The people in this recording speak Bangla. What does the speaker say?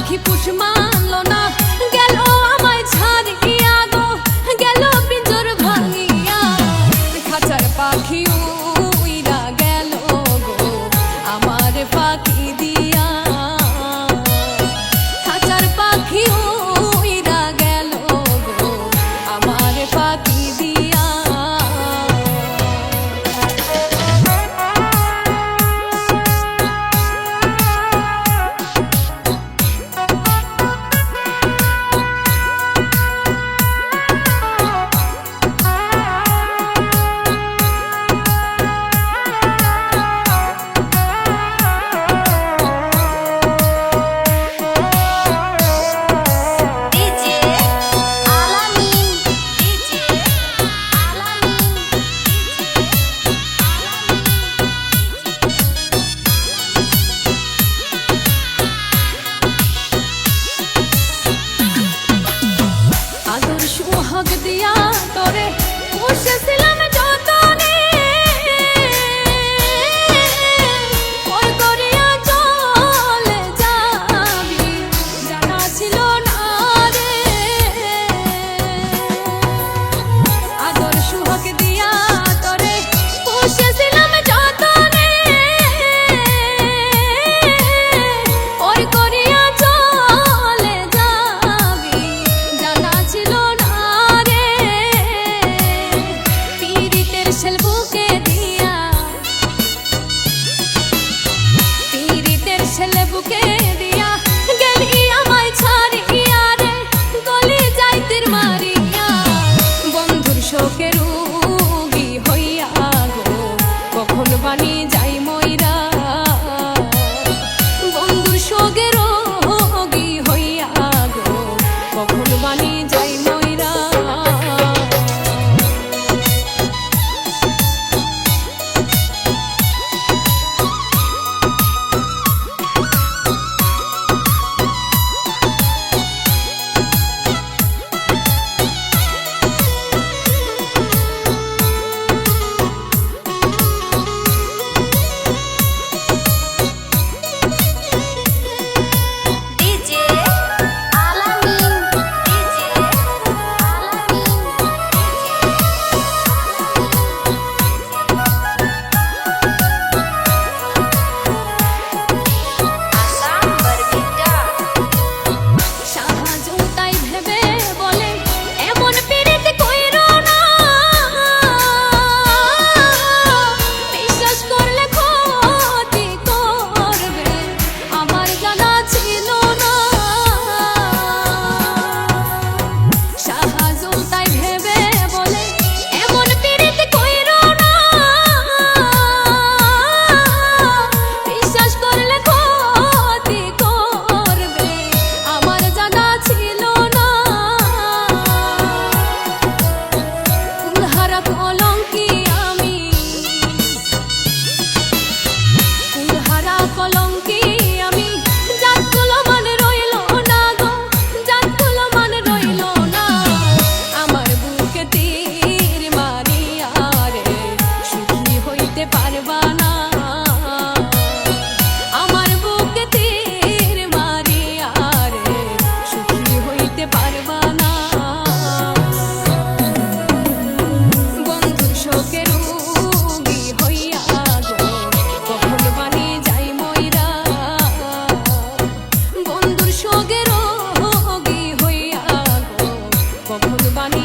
পাখি পুষ মানলো না, গেল আমায় ছাড়িয়া গো, গেল পিঞ্জর ভাঙিয়া। খাঁচার পাখি উইরা গেল গো আমার ফাঁকি দিয়া, খাঁচার পাখি উইরা গেল গো আমার ফাঁকি দিয়া। সোহাগ দিয়া তোরে পুষেছিলাম যতনে, ওই করিয়া চলে যাবি জানা ছিল না রে। আদর সোহাগ দিয়া তোরে পুষেছিলাম যতনে, ওই করিয়া চলে যাবি জানা ছিল না। বুকে দিয়া পীড়িতের ছেলে বুকে দিয়া গেলি আমায় ছাড়িয়া রে, গলি যাইতের মারিয়া। বন্ধুর শোকের রোগী হইয়া গো কখন বানি যাই ময়রা, বন্ধুর শোকের রোগী হইয়া গো কখন বানি যাই ময়রা। সোগের রোগী হইয়া গো কখন বানি